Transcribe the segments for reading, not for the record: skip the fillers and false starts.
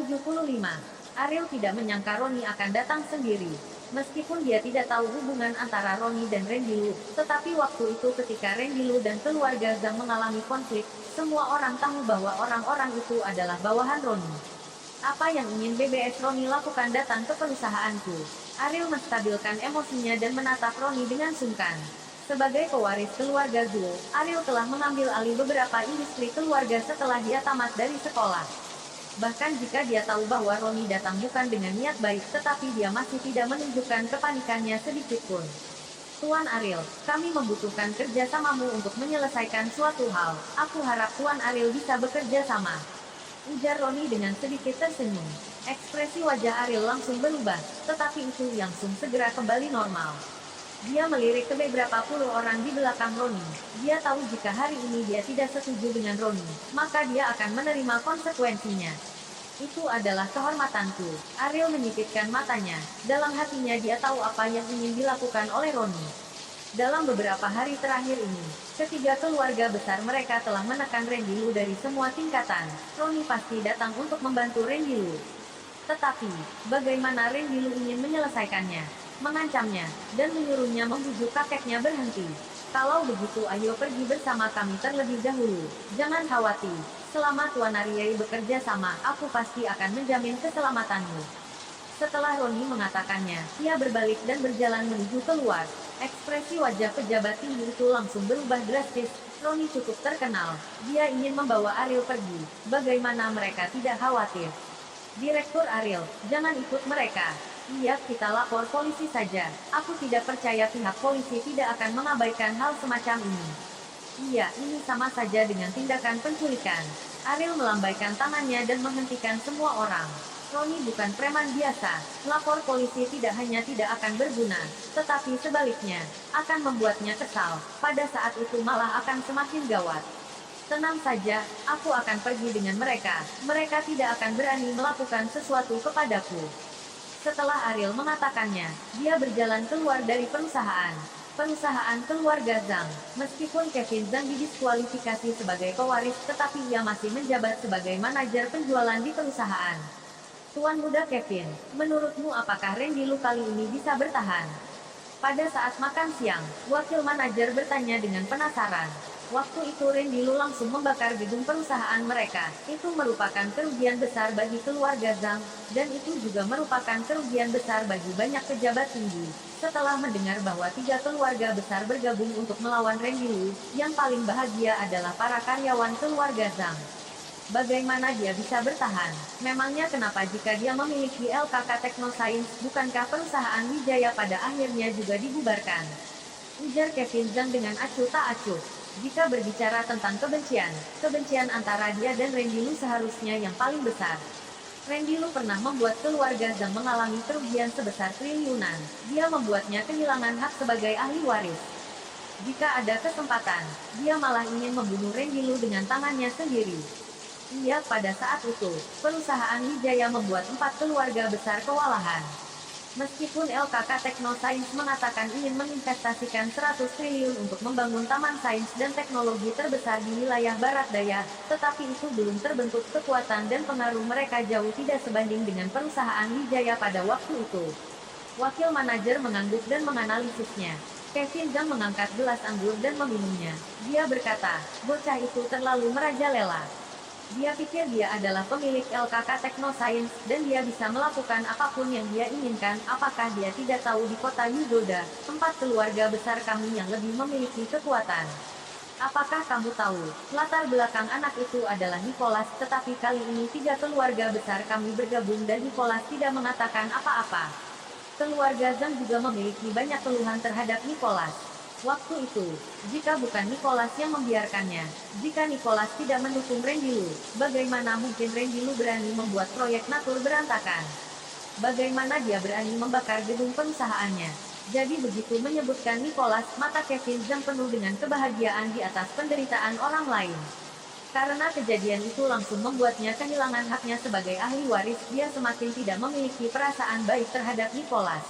75. Ariel tidak menyangka Roni akan datang sendiri. Meskipun dia tidak tahu hubungan antara Roni dan Randy Lu, tetapi waktu itu ketika Randy Lu dan keluarga Zhang mengalami konflik, semua orang tahu bahwa orang-orang itu adalah bawahan Roni. Apa yang ingin BBS Roni lakukan datang ke perusahaanku? Ariel menstabilkan emosinya dan menatap Roni dengan sungkan. Sebagai pewaris keluarga Zhou, Ariel telah mengambil alih beberapa industri keluarga setelah dia tamat dari sekolah. Bahkan jika dia tahu bahwa Roni datang bukan dengan niat baik, tetapi dia masih tidak menunjukkan kepanikannya sedikitpun. Tuan Ariel, kami membutuhkan kerjasamamu untuk menyelesaikan suatu hal. Aku harap Tuan Ariel bisa bekerja sama. Ujar Roni dengan sedikit tersenyum. Ekspresi wajah Ariel langsung berubah, tetapi itu langsung segera kembali normal. Dia melirik ke beberapa puluh orang di belakang Roni. Dia tahu jika hari ini dia tidak setuju dengan Roni, maka dia akan menerima konsekuensinya. Itu adalah kehormatanku. Ariel menyipitkan matanya. Dalam hatinya dia tahu apa yang ingin dilakukan oleh Roni. Dalam beberapa hari terakhir ini, ketiga keluarga besar mereka telah menekan Randy Lu dari semua tingkatan. Roni pasti datang untuk membantu Randy Lu. Tetapi, bagaimana Randy Lu ingin menyelesaikannya? Mengancamnya, dan menyuruhnya membujuk kakeknya berhenti. Kalau begitu ayo pergi bersama kami terlebih dahulu. Jangan khawatir, selama Tuan Ariel bekerja sama, aku pasti akan menjamin keselamatanmu. Setelah Roni mengatakannya, ia berbalik dan berjalan menuju keluar. Ekspresi wajah pejabat tinggi itu langsung berubah drastis. Roni cukup terkenal, dia ingin membawa Ariel pergi. Bagaimana mereka tidak khawatir? Direktur Ariel, jangan ikut mereka. Iya, kita lapor polisi saja. Aku tidak percaya pihak polisi tidak akan mengabaikan hal semacam ini. Iya, ini sama saja dengan tindakan penculikan. Ariel melambaikan tangannya dan menghentikan semua orang. Roni bukan preman biasa. Lapor polisi tidak hanya tidak akan berguna, tetapi sebaliknya, akan membuatnya kesal. Pada saat itu malah akan semakin gawat. Tenang saja, aku akan pergi dengan mereka. Mereka tidak akan berani melakukan sesuatu kepadaku. Setelah Ariel mengatakannya, dia berjalan keluar dari perusahaan. Perusahaan keluarga Zhang. Meskipun Kevin Zhang didiskualifikasi sebagai pewaris, tetapi ia masih menjabat sebagai manajer penjualan di perusahaan. Tuan muda Kevin, menurutmu apakah Randy Lu kali ini bisa bertahan? Pada saat makan siang, wakil manajer bertanya dengan penasaran. Waktu itu Randy Lu langsung membakar gedung perusahaan mereka. Itu merupakan kerugian besar bagi keluarga Zhang, dan itu juga merupakan kerugian besar bagi banyak pejabat tinggi. Setelah mendengar bahwa tiga keluarga besar bergabung untuk melawan Randy Lu, yang paling bahagia adalah para karyawan keluarga Zhang. Bagaimana dia bisa bertahan? Memangnya kenapa jika dia memiliki LKK Technoscience, bukankah perusahaan Wijaya pada akhirnya juga dibubarkan? Ujar Kevin Zhang dengan acuh tak acuh. Jika berbicara tentang kebencian antara dia dan Randy Lu seharusnya yang paling besar. Randy Lu pernah membuat keluarga Zhang mengalami kerugian sebesar triliunan. Dia membuatnya kehilangan hak sebagai ahli waris. Jika ada kesempatan, dia malah ingin membunuh Randy Lu dengan tangannya sendiri. Iya, pada saat itu, perusahaan Wijaya membuat 4 keluarga besar kewalahan. Meskipun LKK Technoscience mengatakan ingin menginvestasikan 100 triliun untuk membangun taman sains dan teknologi terbesar di wilayah barat daya, tetapi itu belum terbentuk kekuatan dan pengaruh mereka jauh tidak sebanding dengan perusahaan Wijaya pada waktu itu. Wakil manajer mengangguk dan menganalisisnya. Kevin Zhang mengangkat gelas anggur dan meminumnya. Dia berkata, bocah itu terlalu merajalela. Dia pikir dia adalah pemilik LKK Technoscience, dan dia bisa melakukan apapun yang dia inginkan. Apakah dia tidak tahu di kota Yudoda, 4 keluarga besar kami yang lebih memiliki kekuatan? Apakah kamu tahu, latar belakang anak itu adalah Nicholas, tetapi kali ini 3 keluarga besar kami bergabung dan Nicholas tidak mengatakan apa-apa. Keluarga Zhang juga memiliki banyak keluhan terhadap Nicholas. Waktu itu, jika bukan Nicholas yang membiarkannya, jika Nicholas tidak mendukung Randy Lu, bagaimana mungkin Randy Lu berani membuat proyek Natur berantakan? Bagaimana dia berani membakar gedung perusahaannya? Jadi begitu menyebutkan Nicholas, mata Kevin Zhang penuh dengan kebahagiaan di atas penderitaan orang lain. Karena kejadian itu langsung membuatnya kehilangan haknya sebagai ahli waris, dia semakin tidak memiliki perasaan baik terhadap Nicholas.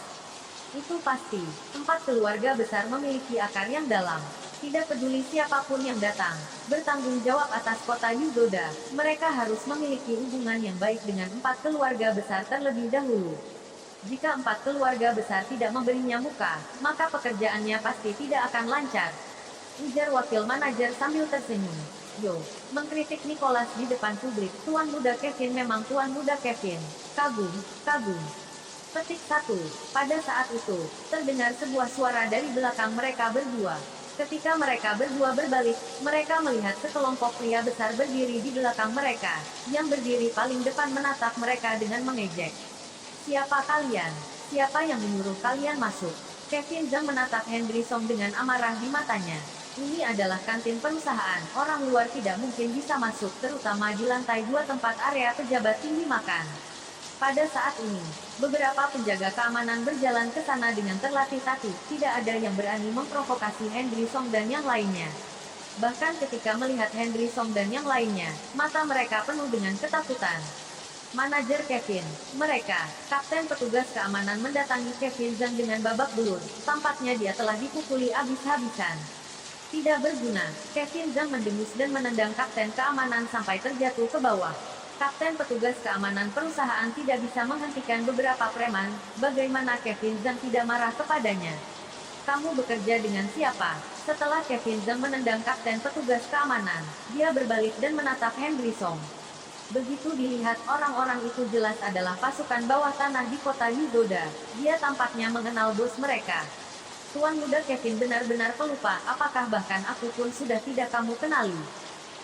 Itu pasti, 4 keluarga besar memiliki akar yang dalam. Tidak peduli siapapun yang datang, bertanggung jawab atas kota Yudoda, mereka harus memiliki hubungan yang baik dengan 4 keluarga besar terlebih dahulu. Jika 4 keluarga besar tidak memberinya muka, maka pekerjaannya pasti tidak akan lancar. Ujar wakil manajer sambil tersenyum. Yo, mengkritik Nicholas di depan publik, Tuan Muda Kevin memang Tuan Muda Kevin. Kagum, kagum. Petik 1. Pada saat itu, terdengar sebuah suara dari belakang mereka berdua. Ketika mereka berdua berbalik, mereka melihat sekelompok pria besar berdiri di belakang mereka, yang berdiri paling depan menatap mereka dengan mengejek. Siapa kalian? Siapa yang menyuruh kalian masuk? Kevin Zhang menatap Henry Song dengan amarah di matanya. Ini adalah kantin perusahaan, orang luar tidak mungkin bisa masuk, terutama di lantai 2 tempat area pejabat tinggi makan. Pada saat ini, beberapa penjaga keamanan berjalan ke sana dengan terlatih-tatih, tidak ada yang berani memprovokasi Henry Song dan yang lainnya. Bahkan ketika melihat Henry Song dan yang lainnya, mata mereka penuh dengan ketakutan. Manajer Kevin, mereka, kapten petugas keamanan mendatangi Kevin Zhang dengan babak belur, tampaknya dia telah dipukuli habis-habisan. Tidak berguna, Kevin Zhang mendengus dan menendang kapten keamanan sampai terjatuh ke bawah. Kapten petugas keamanan perusahaan tidak bisa menghentikan beberapa preman, bagaimana Kevin Zhang tidak marah kepadanya. Kamu bekerja dengan siapa? Setelah Kevin Zhang menendang kapten petugas keamanan, dia berbalik dan menatap Henry Song. Begitu dilihat orang-orang itu jelas adalah pasukan bawah tanah di kota Yudoda, dia tampaknya mengenal bos mereka. Tuan Muda Kevin benar-benar pelupa, apakah bahkan aku pun sudah tidak kamu kenali?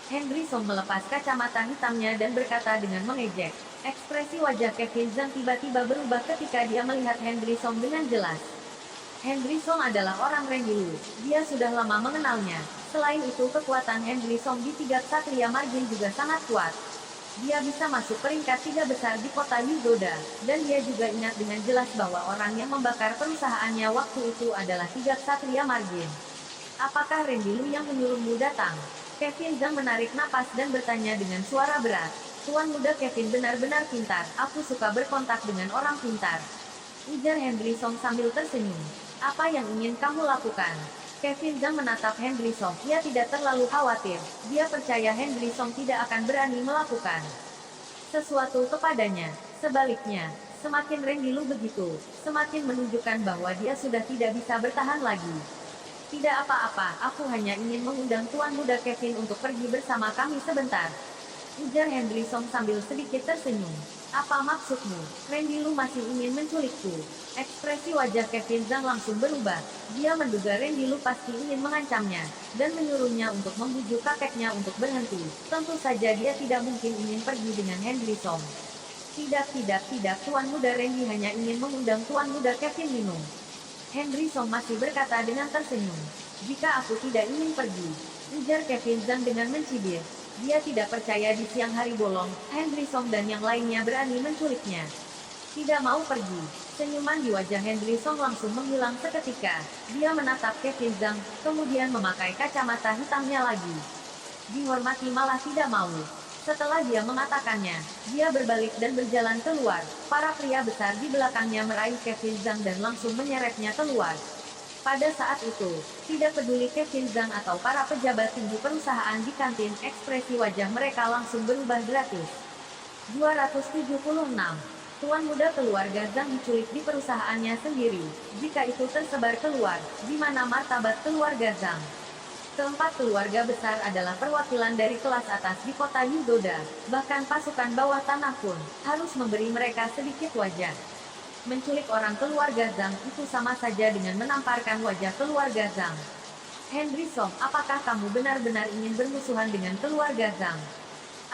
Henry Song melepas kacamata hitamnya dan berkata dengan mengejek. Ekspresi wajah Kevin Zhang tiba-tiba berubah ketika dia melihat Henry Song dengan jelas. Henry Song adalah orang Rendilu, dia sudah lama mengenalnya. Selain itu kekuatan Henry Song di tiga Ksatria Margin juga sangat kuat. Dia bisa masuk peringkat 3 besar di kota Yudoda, dan dia juga ingat dengan jelas bahwa orang yang membakar perusahaannya waktu itu adalah 3 Ksatria Margin. Apakah Rendilu yang menyuruhmu datang? Kevin Zhang menarik napas dan bertanya dengan suara berat. Tuan Muda Kevin benar-benar pintar, aku suka berkontak dengan orang pintar. Ujar Henry Song sambil tersenyum. Apa yang ingin kamu lakukan? Kevin Zhang menatap Henry Song, ia tidak terlalu khawatir, dia percaya Henry Song tidak akan berani melakukan sesuatu kepadanya. Sebaliknya, semakin Rendilu begitu, semakin menunjukkan bahwa dia sudah tidak bisa bertahan lagi. Tidak apa-apa, aku hanya ingin mengundang Tuan Muda Kevin untuk pergi bersama kami sebentar. Ujar Henry Song sambil sedikit tersenyum. Apa maksudmu? Rendilu masih ingin menculikku. Ekspresi wajah Kevin Zhang langsung berubah. Dia menduga Rendilu pasti ingin mengancamnya, dan menyuruhnya untuk membujuk kakeknya untuk berhenti. Tentu saja dia tidak mungkin ingin pergi dengan Henry Song. Tidak, Tuan Muda Randy hanya ingin mengundang Tuan Muda Kevin minum. Henry Song masih berkata dengan tersenyum. Jika aku tidak ingin pergi, ujar Kevin Zhang dengan mencibir. Dia tidak percaya di siang hari bolong, Henry Song dan yang lainnya berani menculiknya. Tidak mau pergi. Senyuman di wajah Henry Song langsung menghilang seketika. Dia menatap Kevin Zhang, kemudian memakai kacamata hitamnya lagi. Dihormati malah tidak mau. Setelah dia mengatakannya, dia berbalik dan berjalan keluar. Para pria besar di belakangnya meraih Kevin Zhang dan langsung menyeretnya keluar. Pada saat itu, tidak peduli Kevin Zhang atau para pejabat tinggi perusahaan di kantin, ekspresi wajah mereka langsung berubah gratis. 276. Tuan Muda keluarga Zhang diculik di perusahaannya sendiri. Jika itu tersebar keluar, di mana martabat keluarga Zhang? Keempat keluarga besar adalah perwakilan dari kelas atas di kota Yudoda, bahkan pasukan bawah tanah pun harus memberi mereka sedikit wajah. Menculik orang keluarga Zhang itu sama saja dengan menamparkan wajah keluarga Zhang. Henry Song, apakah kamu benar-benar ingin bermusuhan dengan keluarga Zhang?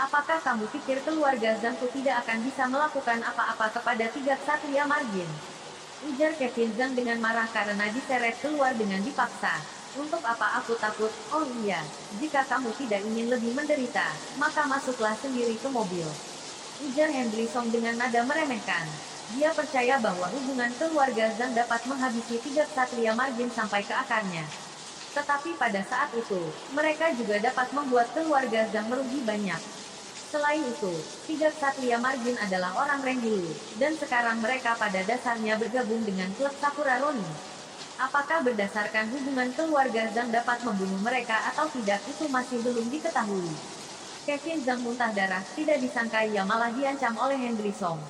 Apakah kamu pikir keluarga Zhangku tidak akan bisa melakukan apa-apa kepada 3 Ksatria Margin? Ujar Kevin Zhang dengan marah karena diseret keluar dengan dipaksa. Untuk apa aku takut? Oh iya, jika kamu tidak ingin lebih menderita, maka masuklah sendiri ke mobil. Ujar Henry Song dengan nada meremehkan. Dia percaya bahwa hubungan keluarga Zhang dapat menghabisi 3 Ksatria Margin sampai ke akarnya. Tetapi pada saat itu, mereka juga dapat membuat keluarga Zhang merugi banyak. Selain itu, 3 Ksatria Margin adalah orang Rendilu, dan sekarang mereka pada dasarnya bergabung dengan klub Sakura Ronin. Apakah berdasarkan hubungan keluarga Zhang dapat membunuh mereka atau tidak itu masih belum diketahui. Kevin Zhang muntah darah, tidak disangka ia malah diancam oleh Henry Song.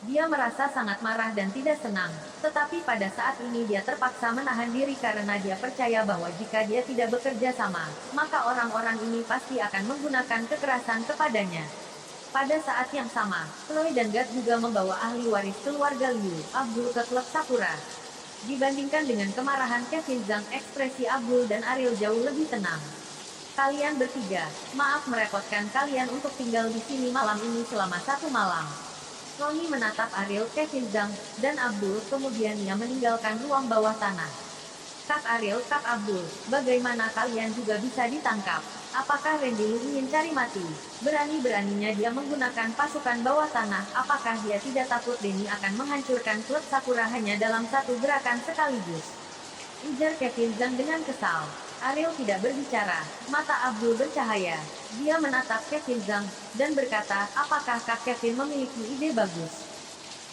Dia merasa sangat marah dan tidak senang, tetapi pada saat ini dia terpaksa menahan diri karena dia percaya bahwa jika dia tidak bekerja sama, maka orang-orang ini pasti akan menggunakan kekerasan kepadanya. Pada saat yang sama, Chloe dan Gat juga membawa ahli waris keluarga Liu, Abdul ke klub Sakura. Dibandingkan dengan kemarahan Kevin Zhang, ekspresi Abdul dan Ariel jauh lebih tenang. Kalian bertiga, maaf merepotkan kalian untuk tinggal di sini malam ini selama 1 malam. Roni menatap Ariel, Kevin Zhang, dan Abdul, kemudian ia meninggalkan ruang bawah tanah. Kak Ariel, Kak Abdul, bagaimana kalian juga bisa ditangkap? Apakah Randy Lu ingin cari mati? Berani-beraninya dia menggunakan pasukan bawah tanah, apakah dia tidak takut Denny akan menghancurkan klub Sakura hanya dalam satu gerakan sekaligus? Ujar Kevin Zhang dengan kesal. Ariel tidak berbicara, mata Abdul bercahaya. Dia menatap Kevin Zhang, dan berkata, apakah Kak Kevin memiliki ide bagus?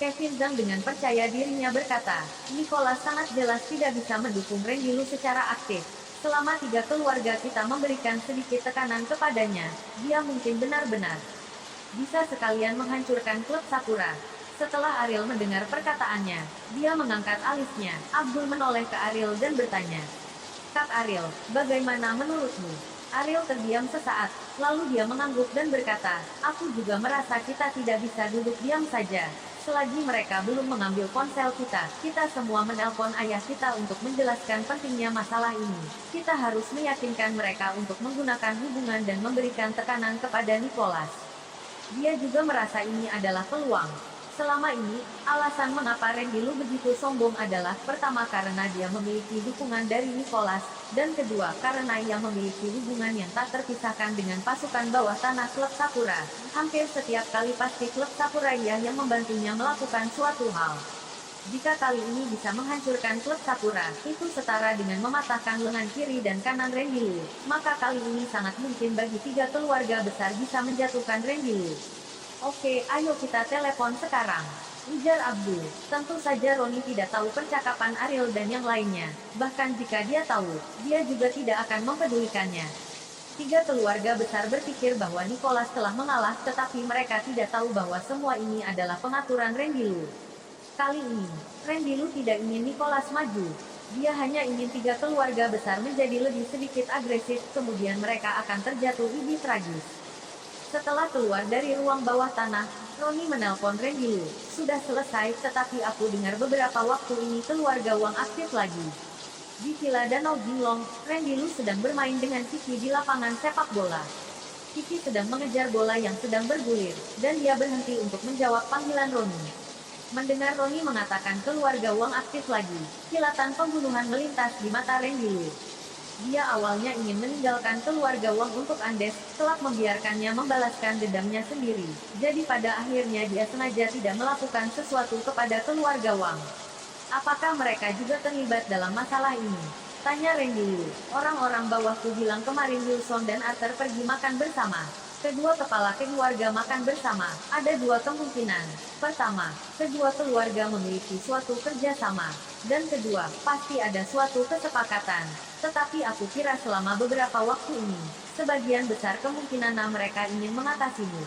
Kevin Zhang dengan percaya dirinya berkata, Nicholas sangat jelas tidak bisa mendukung Randy Lu secara aktif. Selama 3 keluarga kita memberikan sedikit tekanan kepadanya, dia mungkin benar-benar bisa sekalian menghancurkan klub Sakura. Setelah Ariel mendengar perkataannya, dia mengangkat alisnya. Abdul menoleh ke Ariel dan bertanya, Kak Ariel, bagaimana menurutmu? Ariel terdiam sesaat, lalu dia mengangguk dan berkata, aku juga merasa kita tidak bisa duduk diam saja. Selagi mereka belum mengambil ponsel kita semua menelpon ayah kita untuk menjelaskan pentingnya masalah ini. Kita harus meyakinkan mereka untuk menggunakan hubungan dan memberikan tekanan kepada Nicholas. Dia juga merasa ini adalah peluang. Selama ini, alasan mengapa Randy Lu begitu sombong adalah pertama karena dia memiliki dukungan dari Nicholas, dan kedua karena ia memiliki hubungan yang tak terpisahkan dengan pasukan bawah tanah klub Sakura. Hampir setiap kali pasti klub Sakura ia yang membantunya melakukan suatu hal. Jika kali ini bisa menghancurkan klub Sakura, itu setara dengan mematahkan lengan kiri dan kanan Randy Lu, maka kali ini sangat mungkin bagi 3 keluarga besar bisa menjatuhkan Randy Lu. Oke, ayo kita telepon sekarang. Ujar Abdul. Tentu saja Roni tidak tahu percakapan Ariel dan yang lainnya. Bahkan jika dia tahu, dia juga tidak akan mempedulikannya. 3 keluarga besar berpikir bahwa Nicholas telah mengalah, tetapi mereka tidak tahu bahwa semua ini adalah pengaturan Randy Lu. Kali ini, Randy Lu tidak ingin Nicholas maju. Dia hanya ingin 3 keluarga besar menjadi lebih sedikit agresif, kemudian mereka akan terjatuh lebih tragis. Setelah keluar dari ruang bawah tanah, Roni menelpon Randy Lu. Sudah selesai, tetapi aku dengar beberapa waktu ini keluarga Wang aktif lagi. Di Villa Danau Jinglong, Randy Lu sedang bermain dengan Kiki di lapangan sepak bola. Kiki sedang mengejar bola yang sedang bergulir, dan dia berhenti untuk menjawab panggilan Roni. Mendengar Roni mengatakan keluarga Wang aktif lagi, kilatan pembunuhan melintas di mata Randy Lu. Dia awalnya ingin meninggalkan keluarga Wang untuk Andes, kelak membiarkannya membalaskan dendamnya sendiri. Jadi pada akhirnya dia sengaja tidak melakukan sesuatu kepada keluarga Wang. Apakah mereka juga terlibat dalam masalah ini? Tanya Randy Lu. Orang-orang bawahku bilang kemarin Wilson dan Arthur pergi makan bersama. Kedua kepala keluarga makan bersama. Ada 2 kemungkinan. Pertama, kedua keluarga memiliki suatu kerjasama. Dan kedua, pasti ada suatu kesepakatan. Tetapi aku kira selama beberapa waktu ini, sebagian besar kemungkinan mereka ingin mengatasimu.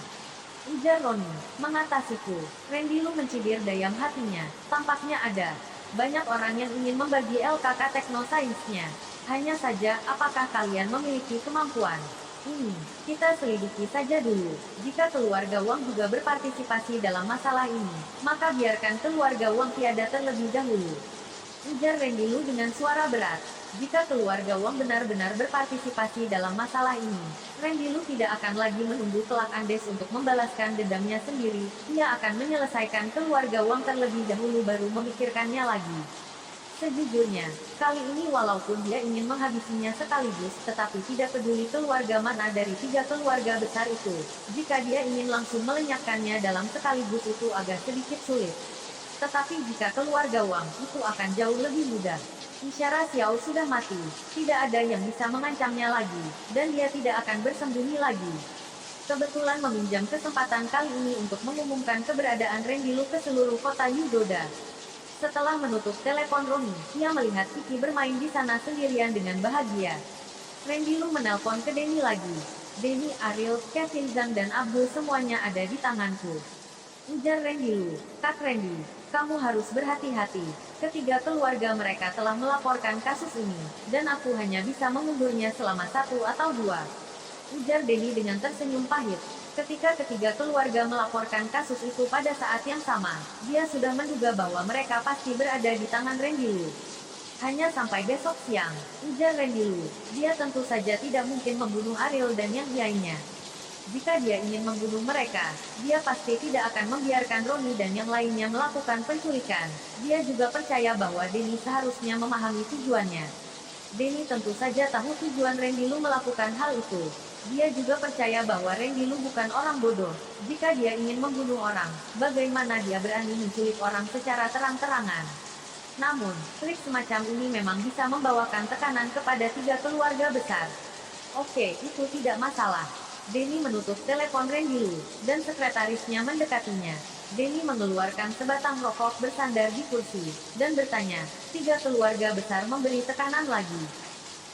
Ujar Roni. Mengatasiku. Randy Lu mencibir dayam hatinya. Tampaknya ada banyak orang yang ingin membagi LKK teknosainsnya. Hanya saja, apakah kalian memiliki kemampuan ini? Kita selidiki saja dulu. Jika keluarga Wang juga berpartisipasi dalam masalah ini, maka biarkan keluarga Wang tiada terlebih dahulu. Ujar Randy Lu dengan suara berat. Jika keluarga Wang benar-benar berpartisipasi dalam masalah ini, Randy Lu tidak akan lagi menunggu kelak Andes untuk membalaskan dendamnya sendiri. Ia akan menyelesaikan keluarga Wang terlebih dahulu baru memikirkannya lagi. Sejujurnya, kali ini walaupun dia ingin menghabisinya sekaligus, tetapi tidak peduli keluarga mana dari 3 keluarga besar itu. Jika dia ingin langsung melenyapkannya dalam sekaligus itu agak sedikit sulit. Tetapi jika keluarga Wang, itu akan jauh lebih mudah. Isyarat Xiao sudah mati, tidak ada yang bisa mengancamnya lagi, dan dia tidak akan bersembunyi lagi. Kebetulan meminjam kesempatan kali ini untuk mengumumkan keberadaan Randy Lu ke seluruh kota Yudoda. Setelah menutup telepon Roni, ia melihat Kiki bermain di sana sendirian dengan bahagia. Randy Lu menelpon ke Denny lagi. Denny, Ariel, Kevin Zhang dan Abdul semuanya ada di tanganku. Ujar Randy Lu. Kak Randy, kamu harus berhati-hati. Ketiga keluarga mereka telah melaporkan kasus ini, dan aku hanya bisa mengundurnya selama 1 atau 2. Ujar Denny dengan tersenyum pahit. Ketika ketiga keluarga melaporkan kasus itu pada saat yang sama, dia sudah menduga bahwa mereka pasti berada di tangan Randy Lu. Hanya sampai besok siang, ujar Randy Lu. Dia tentu saja tidak mungkin membunuh Ariel dan yang lainnya. Jika dia ingin membunuh mereka, dia pasti tidak akan membiarkan Roni dan yang lainnya melakukan penculikan. Dia juga percaya bahwa Denny seharusnya memahami tujuannya. Denny tentu saja tahu tujuan Randy Lu melakukan hal itu. Dia juga percaya bahwa Randy Lu bukan orang bodoh. Jika dia ingin membunuh orang, bagaimana dia berani menculik orang secara terang-terangan? Namun, trik semacam ini memang bisa membawakan tekanan kepada 3 keluarga besar. Oke, itu tidak masalah. Denny menutup telepon Randy Lu, dan sekretarisnya mendekatinya. Denny mengeluarkan sebatang rokok bersandar di kursi, dan bertanya, 3 keluarga besar memberi tekanan lagi.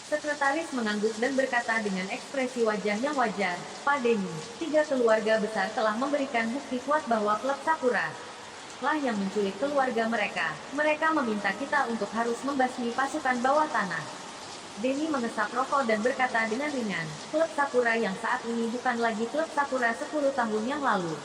Sekretaris mengangguk dan berkata dengan ekspresi wajah yang wajar, Pak Denny, 3 keluarga besar telah memberikan bukti kuat bahwa klub Sakura lah yang menculik keluarga mereka. Mereka meminta kita untuk harus membasmi pasukan bawah tanah. Denny mengesap rokok dan berkata dengan ringan, klub Sakura yang saat ini bukan lagi klub Sakura 10 tahun yang lalu.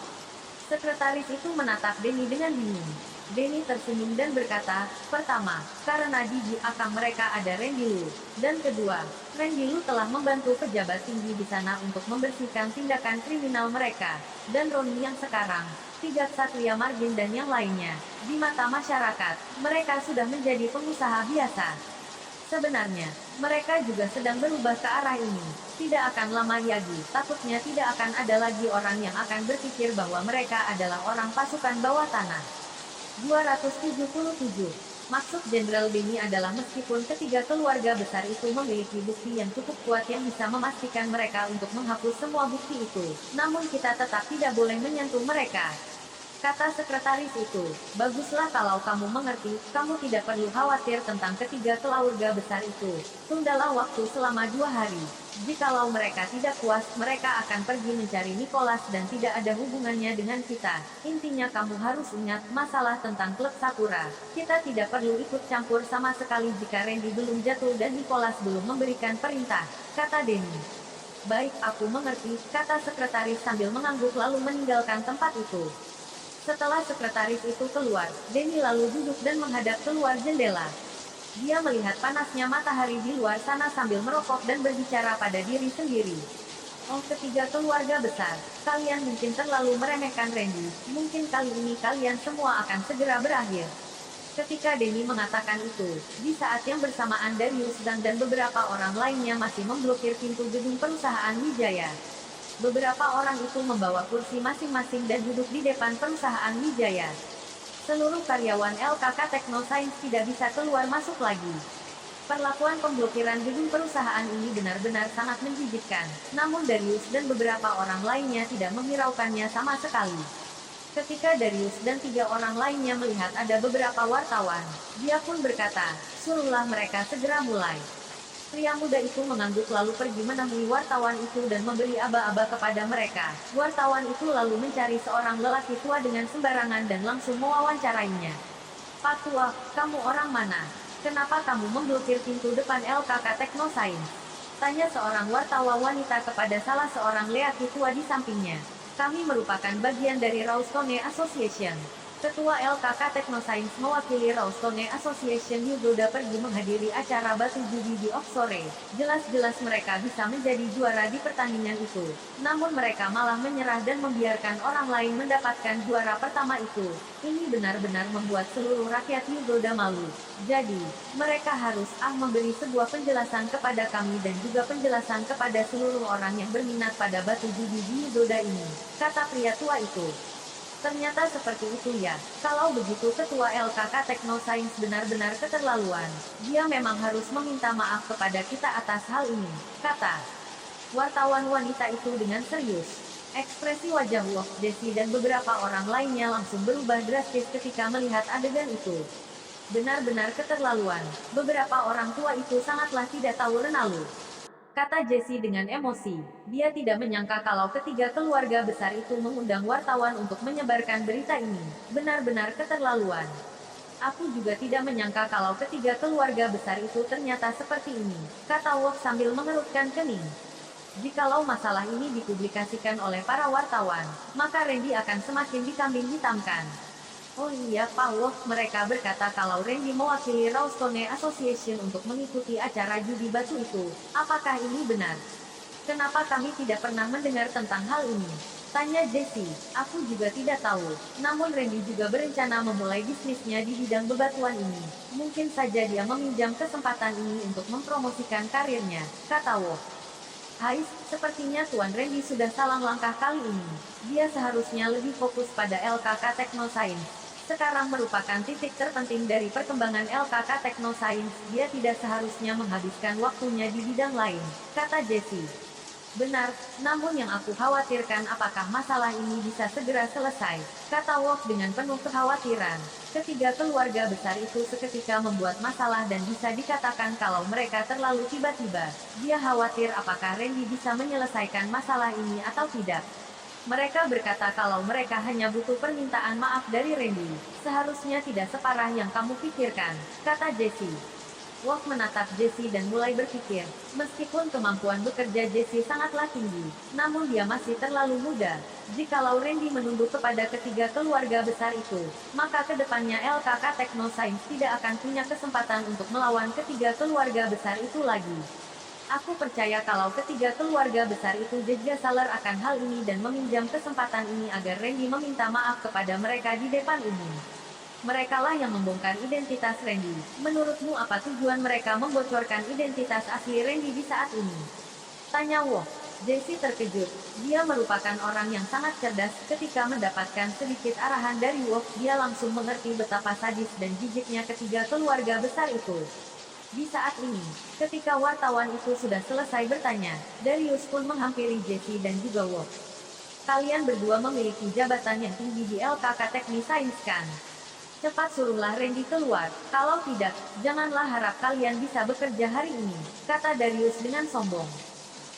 Sekretaris itu menatap Denny dengan bingung. Denny tersenyum dan berkata, pertama, karena di belakang mereka ada Randy Lu. Dan kedua, Randy Lu telah membantu pejabat tinggi di sana untuk membersihkan tindakan kriminal mereka. Dan Roni yang sekarang, 3 Ksatria Margin dan yang lainnya, di mata masyarakat, mereka sudah menjadi pengusaha biasa. Sebenarnya, mereka juga sedang berubah ke arah ini. Tidak akan lama lagi, takutnya tidak akan ada lagi orang yang akan berpikir bahwa mereka adalah orang pasukan bawah tanah. 277. Maksud Jenderal Denny adalah meskipun ketiga keluarga besar itu memiliki bukti yang cukup kuat yang bisa memastikan mereka untuk menghapus semua bukti itu, namun kita tetap tidak boleh menyentuh mereka. Kata sekretaris itu, baguslah kalau kamu mengerti, kamu tidak perlu khawatir tentang ketiga keluarga besar itu. Tundalah waktu selama 2 hari. Jikalau mereka tidak puas, mereka akan pergi mencari Nicholas dan tidak ada hubungannya dengan kita. Intinya kamu harus ingat, masalah tentang klub Sakura. Kita tidak perlu ikut campur sama sekali jika Randy belum jatuh dan Nicholas belum memberikan perintah, kata Denny. Baik, aku mengerti, kata sekretaris sambil mengangguk lalu meninggalkan tempat itu. Setelah sekretaris itu keluar, Denny lalu duduk dan menghadap keluar jendela. Dia melihat panasnya matahari di luar sana sambil merokok dan berbicara pada diri sendiri. Oh, ketiga keluarga besar, kalian mungkin terlalu meremehkan Randy, mungkin kali ini kalian semua akan segera berakhir. Ketika Denny mengatakan itu, di saat yang bersamaan Darius Zhang dan beberapa orang lainnya masih memblokir pintu gedung perusahaan Wijaya. Beberapa orang itu membawa kursi masing-masing dan duduk di depan perusahaan Wijaya. Seluruh karyawan LKK Technoscience tidak bisa keluar masuk lagi. Perlakuan pemblokiran gedung perusahaan ini benar-benar sangat menjijikkan, namun Darius dan beberapa orang lainnya tidak menghiraukannya sama sekali. Ketika Darius dan 3 orang lainnya melihat ada beberapa wartawan, dia pun berkata, suruhlah mereka segera mulai. Pria muda itu mengangguk lalu pergi menemui wartawan itu dan memberi aba-aba kepada mereka. Wartawan itu lalu mencari seorang lelaki tua dengan sembarangan dan langsung mewawancarainya. Pak Tua, kamu orang mana? Kenapa kamu memblokir pintu depan LKK Technoscience? Tanya seorang wartawan wanita kepada salah seorang lelaki tua di sampingnya. Kami merupakan bagian dari Rawstone Association. Ketua LKK Technoscience mewakili Rawstone Association Yugoda pergi menghadiri acara batu judi di offshore. Jelas-jelas mereka bisa menjadi juara di pertandingan itu. Namun mereka malah menyerah dan membiarkan orang lain mendapatkan juara pertama itu. Ini benar-benar membuat seluruh rakyat Yugoda malu. Jadi, mereka harus memberi sebuah penjelasan kepada kami dan juga penjelasan kepada seluruh orang yang berminat pada batu judi di Yugoda ini, kata pria tua itu. Ternyata seperti itu ya. Kalau begitu ketua LKK Technoscience benar-benar keterlaluan. Dia memang harus meminta maaf kepada kita atas hal ini, kata wartawan wanita itu dengan serius. Ekspresi wajah Wolf, Jesse dan beberapa orang lainnya langsung berubah drastis ketika melihat adegan itu. Benar-benar keterlaluan. Beberapa orang tua itu sangatlah tidak tahu menalu, kata Jesse dengan emosi. Dia tidak menyangka kalau ketiga keluarga besar itu mengundang wartawan untuk menyebarkan berita ini. Benar-benar keterlaluan. Aku juga tidak menyangka kalau ketiga keluarga besar itu ternyata seperti ini, kata Wolf sambil mengerutkan kening. Jikalau masalah ini dipublikasikan oleh para wartawan, maka Randy akan semakin dikambing hitamkan. Oh iya Pak Wolf, mereka berkata kalau Randy mewakili Rawstone Association untuk mengikuti acara judi batu itu. Apakah ini benar? Kenapa kami tidak pernah mendengar tentang hal ini? Tanya Jessie. Aku juga tidak tahu. Namun Randy juga berencana memulai bisnisnya di bidang bebatuan ini. Mungkin saja dia meminjam kesempatan ini untuk mempromosikan karirnya, kata Wolf. Hais, sepertinya Tuan Randy sudah salah langkah kali ini. Dia seharusnya lebih fokus pada LKK Technoscience. Sekarang merupakan titik terpenting dari perkembangan LKK Technoscience. Dia tidak seharusnya menghabiskan waktunya di bidang lain, kata Jessie. Benar, namun yang aku khawatirkan apakah masalah ini bisa segera selesai, kata Wolf dengan penuh kekhawatiran. Ketiga keluarga besar itu seketika membuat masalah dan bisa dikatakan kalau mereka terlalu tiba-tiba. Dia khawatir apakah Randy bisa menyelesaikan masalah ini atau tidak. Mereka berkata kalau mereka hanya butuh permintaan maaf dari Randy. Seharusnya tidak separah yang kamu pikirkan, kata Jessie. Wolf menatap Jessie dan mulai berpikir, meskipun kemampuan bekerja Jessie sangatlah tinggi, namun dia masih terlalu muda. Jikalau Randy menunduk kepada ketiga keluarga besar itu, maka kedepannya LKK Technoscience tidak akan punya kesempatan untuk melawan ketiga keluarga besar itu lagi. Aku percaya kalau ketiga keluarga besar itu Salar akan hal ini dan meminjam kesempatan ini agar Randy meminta maaf kepada mereka di depan umum. Merekalah yang membongkar identitas Randy. Menurutmu apa tujuan mereka membocorkan identitas asli Randy di saat ini? Tanya Wolf. Jessie terkejut. Dia merupakan orang yang sangat cerdas. Ketika mendapatkan sedikit arahan dari Wolf, dia langsung mengerti betapa sadis dan jijiknya ketiga keluarga besar itu. Di saat ini, ketika wartawan itu sudah selesai bertanya, Darius pun menghampiri Jessie dan juga Wolf. Kalian berdua memiliki jabatan yang tinggi di LKK Technoscience kan? Cepat suruhlah Randy keluar, kalau tidak, janganlah harap kalian bisa bekerja hari ini, kata Darius dengan sombong.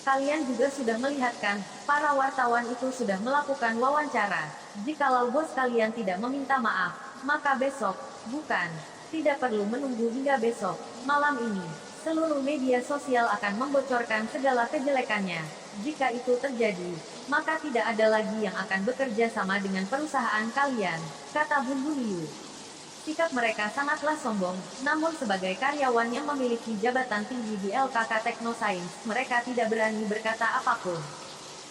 Kalian juga sudah melihat kan, para wartawan itu sudah melakukan wawancara. Jikalau bos kalian tidak meminta maaf, maka besok, bukan, tidak perlu menunggu hingga besok, malam ini, seluruh media sosial akan membocorkan segala kejelekannya. Jika itu terjadi, maka tidak ada lagi yang akan bekerja sama dengan perusahaan kalian, kata Bun Bun Liu. Sikap mereka sangatlah sombong, namun sebagai karyawan yang memiliki jabatan tinggi di LKK Technoscience, mereka tidak berani berkata apapun.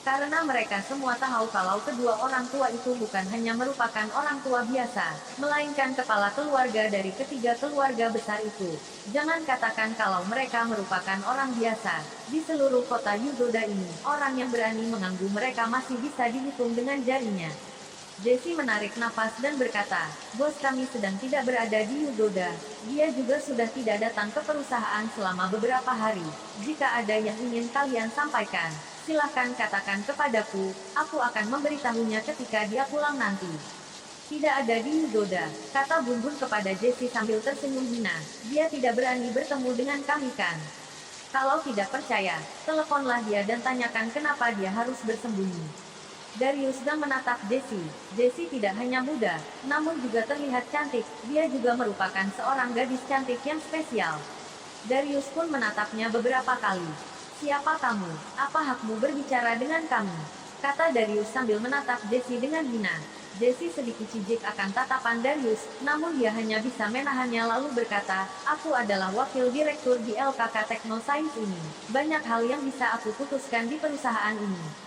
Karena mereka semua tahu kalau kedua orang tua itu bukan hanya merupakan orang tua biasa, melainkan kepala keluarga dari ketiga keluarga besar itu. Jangan katakan kalau mereka merupakan orang biasa. Di seluruh kota Yudoda ini, orang yang berani mengganggu mereka masih bisa dihitung dengan jarinya. Jessie menarik napas dan berkata, bos kami sedang tidak berada di Yudoda. Dia juga sudah tidak datang ke perusahaan selama beberapa hari. Jika ada yang ingin kalian sampaikan, silahkan katakan kepadaku, aku akan memberitahunya ketika dia pulang nanti. Tidak ada di Yudoda, kata Bun Bun kepada Jessie sambil tersenyum hina. Dia tidak berani bertemu dengan kami kan? Kalau tidak percaya, teleponlah dia dan tanyakan kenapa dia harus bersembunyi. Darius sedang menatap Jessie. Jessie tidak hanya muda, namun juga terlihat cantik. Dia juga merupakan seorang gadis cantik yang spesial. Darius pun menatapnya beberapa kali. Siapa kamu? Apa hakmu berbicara dengan kami? Kata Darius sambil menatap Jessie dengan hina. Jessie sedikit jijik akan tatapan Darius, namun dia hanya bisa menahannya lalu berkata, aku adalah wakil direktur di LKK Technoscience ini. Banyak hal yang bisa aku putuskan di perusahaan ini.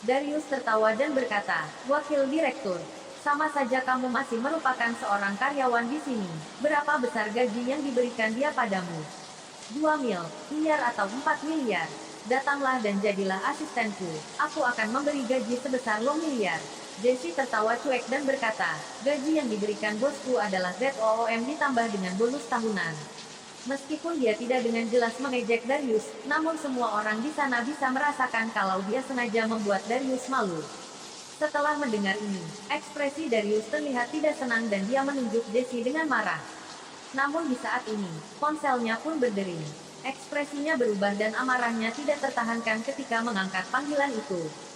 Darius tertawa dan berkata, wakil direktur. Sama saja kamu masih merupakan seorang karyawan di sini. Berapa besar gaji yang diberikan dia padamu? 2 miliar atau 4 miliar. Datanglah dan jadilah asistenku. Aku akan memberi gaji sebesar lo miliar. Jessie tertawa cuek dan berkata, gaji yang diberikan bosku adalah ZOOM ditambah dengan bonus tahunan. Meskipun dia tidak dengan jelas mengejek Darius, namun semua orang di sana bisa merasakan kalau dia sengaja membuat Darius malu. Setelah mendengar ini, ekspresi Darius terlihat tidak senang dan dia menunjuk Jessie dengan marah. Namun di saat ini, ponselnya pun berdering. Ekspresinya berubah dan amarahnya tidak tertahankan ketika mengangkat panggilan itu.